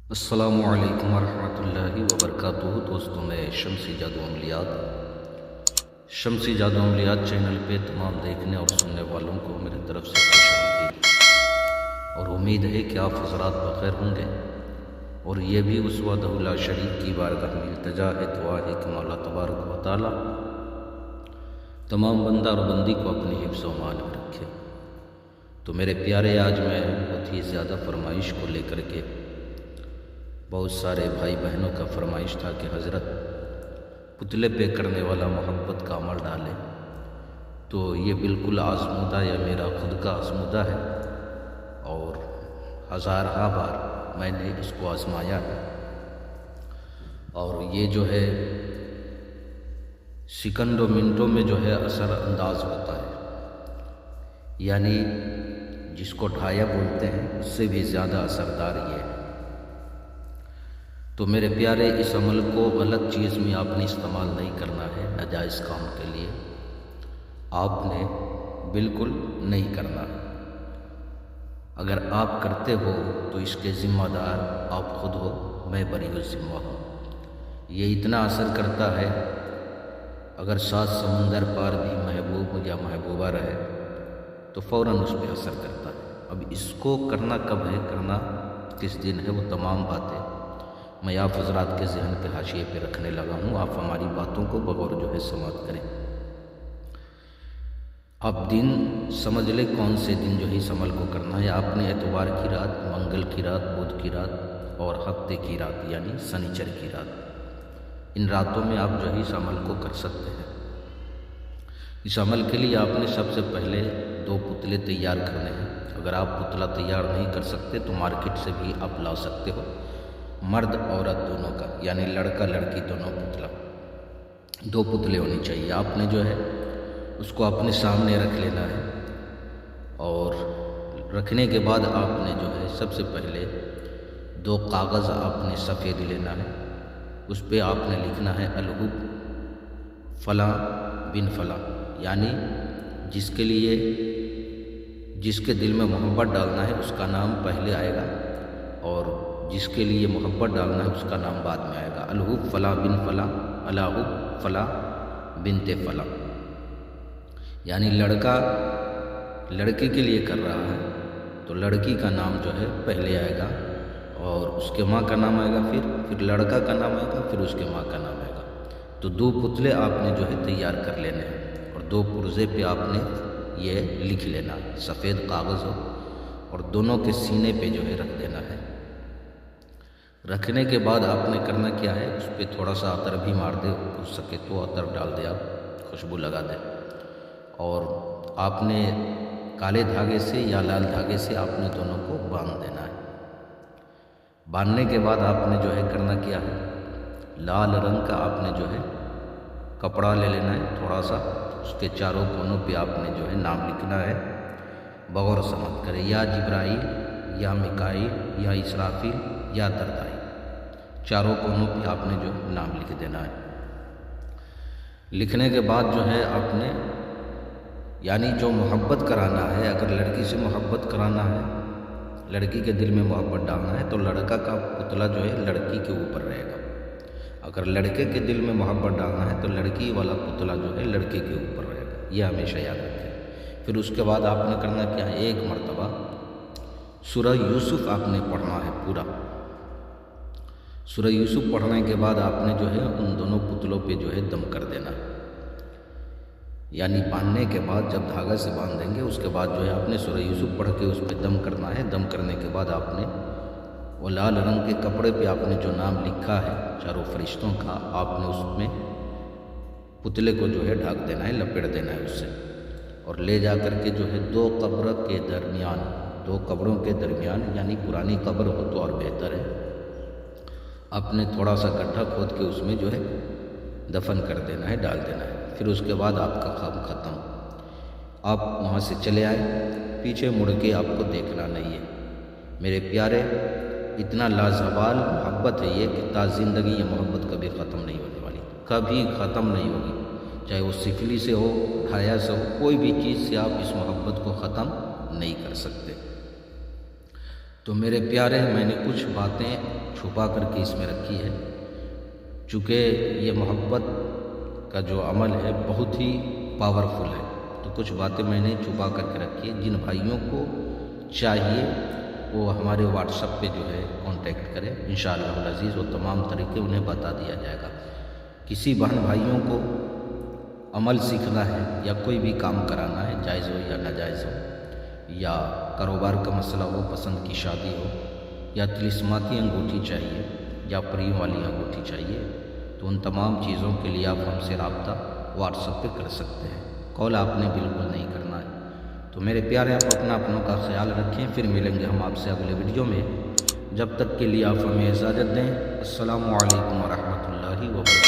السلام علیکم ورحمۃ اللہ وبرکاتہ۔ دوستوں، میں شمسی جادو عملیات چینل پہ تمام دیکھنے اور سننے والوں کو میری طرف سے خوش آمدید، اور امید ہے کہ آپ حضرات بخیر ہوں گے۔ اور یہ بھی اس وحدہ لا شریک کی بارگاہ میں التجا ہے، دعا ہے کہ مولا تبارک و تعالی تمام بندہ اور بندی کو اپنی حفظ و امان میں رکھے۔ تو میرے پیارے، آج میں بہت ہی زیادہ فرمائش کو لے کر کے، بہت سارے بھائی بہنوں کا فرمائش تھا کہ حضرت پتلے پہ کرنے والا محبت کا عمل ڈالے، تو یہ بالکل آزمودہ یا میرا خود کا آزمودہ ہے، اور ہزارہ بار میں نے اس کو آزمایا ہے، اور یہ جو ہے سیکنڈوں منٹوں میں جو ہے اثر انداز ہوتا ہے، یعنی جس کو ڈھایا بولتے ہیں اس سے بھی زیادہ اثردار یہ ہے۔ تو میرے پیارے، اس عمل کو غلط چیز میں آپ نے استعمال نہیں کرنا ہے، ناجائز کام کے لیے آپ نے بالکل نہیں کرنا ہے۔ اگر آپ کرتے ہو تو اس کے ذمہ دار آپ خود ہو، میں بری الذمہ ہوں۔ یہ اتنا اثر کرتا ہے، اگر 7 سمندر پار بھی محبوب یا محبوبہ رہے تو فوراً اس پہ اثر کرتا ہے۔ اب اس کو کرنا کب ہے، کرنا کس دن ہے، وہ تمام باتیں میں آپ حضرات کے ذہن پہ حاشیے پہ رکھنے لگا ہوں۔ آپ ہماری باتوں کو بغور جو ہے سماعت کریں۔ آپ دن سمجھ لیں کون سے دن جو ہے اس عمل کو کرنا ہے۔ آپ نے اتوار کی رات، منگل کی رات، بدھ کی رات اور ہفتے کی رات یعنی سنیچر کی رات، ان راتوں میں آپ جو ہے اس عمل کو کر سکتے ہیں۔ اس عمل کے لیے آپ نے سب سے پہلے 2 پتلے تیار کرنے ہیں۔ اگر آپ پتلا تیار نہیں کر سکتے تو مارکیٹ سے بھی آپ لا سکتے ہو، مرد عورت دونوں کا، یعنی لڑکا لڑکی دونوں پتلا، 2 پتلے ہونی چاہیے۔ آپ نے جو ہے اس کو اپنے سامنے رکھ لینا ہے، اور رکھنے کے بعد آپ نے جو ہے سب سے پہلے 2 کاغذ آپ نے سفید لینا ہے، اس پہ آپ نے لکھنا ہے الحب فلاں بن فلاں، یعنی جس کے دل میں محبت ڈالنا ہے اس کا نام پہلے آئے گا، اور جس کے لیے محبت ڈالنا ہے اس کا نام بعد میں آئے گا۔ الحب فلاں بن فلاں، الحب فلاں بنت فلاں، یعنی لڑکا لڑکی کے لیے کر رہا ہے تو لڑکی کا نام جو ہے پہلے آئے گا، اور اس کے ماں کا نام آئے گا، پھر لڑکا کا نام آئے گا، پھر اس کے ماں کا نام آئے گا۔ تو 2 پتلے آپ نے جو ہے تیار کر لینے ہیں، اور 2 پرزے پہ آپ نے یہ لکھ لینا، سفید کاغذ ہو، اور دونوں کے سینے پہ جو ہے رکھ دینا ہے۔ رکھنے کے بعد آپ نے کرنا کیا ہے، اس پہ تھوڑا سا عطر بھی مار دے، ہو سکے تو عطر ڈال دے، آپ خوشبو لگا دیں، اور آپ نے کالے دھاگے سے یا لال دھاگے سے آپ نے دونوں کو باندھ دینا ہے۔ باندھنے کے بعد آپ نے جو ہے کرنا کیا ہے، لال رنگ کا آپ نے جو ہے کپڑا لے لینا ہے تھوڑا سا، اس کے چاروں کونوں پہ آپ نے جو ہے نام لکھنا ہے، بغور سمجھ کرے، یا جبرائیل یا میکائیل یا اسرافیل یا دردائی، چاروں کونوں پہ آپ نے جو نام لکھ دینا ہے۔ لکھنے کے بعد جو ہے آپ نے، یعنی جو محبت کرانا ہے، اگر لڑکی سے محبت کرانا ہے، لڑکی کے دل میں محبت ڈالنا ہے، تو لڑکا کا پتلا جو ہے لڑکی کے اوپر رہے گا۔ اگر لڑکے کے دل میں محبت ڈالنا ہے تو لڑکی والا پتلا جو ہے لڑکے کے اوپر رہے گا، یہ ہمیشہ یاد رکھیں۔ پھر اس کے بعد آپ نے کرنا کیا ہے، 1 مرتبہ سورہ یوسف آپ نے پڑھنا ہے پورا۔ سورہ یوسف پڑھنے کے بعد آپ نے جو ہے ان دونوں پتلوں پہ جو ہے دم کر دینا ہے، یعنی باندھنے کے بعد جب دھاگا سے باندھ دیں گے، اس کے بعد جو ہے آپ نے سورہ یوسف پڑھ کے اس پہ دم کرنا ہے۔ دم کرنے کے بعد آپ نے وہ لال رنگ کے کپڑے پہ آپ نے جو نام لکھا ہے چاروں فرشتوں کا، آپ نے اس میں پتلے کو جو ہے ڈھک دینا ہے، لپیٹ دینا ہے اس سے، اور لے جا کر کے جو ہے 2 قبروں کے درمیان، یعنی پرانی قبر ہو تو اور بہتر ہے، آپ نے تھوڑا سا گڈھا کھود کے اس میں جو ہے دفن کر دینا ہے، ڈال دینا ہے۔ پھر اس کے بعد آپ کا کام ختم، آپ وہاں سے چلے آئے، پیچھے مڑ کے آپ کو دیکھنا نہیں ہے۔ میرے پیارے، اتنا لازوال محبت ہے یہ کہ تا زندگی یہ محبت کبھی ختم نہیں ہونے والی، کبھی ختم نہیں ہوگی، چاہے وہ سفلی سے ہو، ڈھایا سے ہو، کوئی بھی چیز سے آپ اس محبت کو ختم نہیں کر سکتے۔ تو تو میرے پیارے، میں نے کچھ باتیں چھپا کر کے اس میں رکھی ہے، چونکہ یہ محبت کا جو عمل ہے بہت ہی پاورفل ہے، تو کچھ باتیں میں نے چھپا کر کے رکھی ہے۔ جن بھائیوں کو چاہیے وہ ہمارے واٹس ایپ پہ جو ہے کانٹیکٹ کرے، انشاءاللہ العزیز وہ تمام طریقے انہیں بتا دیا جائے گا۔ کسی بہن بھائیوں کو عمل سیکھنا ہے یا کوئی بھی کام کرانا ہے، جائز ہو یا ناجائز ہو، یا کاروبار کا مسئلہ ہو، پسند کی شادی ہو، یا طلسماتی انگوٹھی چاہیے یا پریوں والی انگوٹھی چاہیے، تو ان تمام چیزوں کے لیے آپ ہم سے رابطہ واٹس ایپ پہ کر سکتے ہیں۔ کال آپ نے بالکل نہیں کرنا ہے۔ تو میرے پیارے، آپ اپنوں کا خیال رکھیں، پھر ملیں گے ہم آپ سے اگلے ویڈیو میں۔ جب تک کے لیے آپ ہمیں اجازت دیں۔ السلام علیکم ورحمۃ اللہ وبرکاتہ۔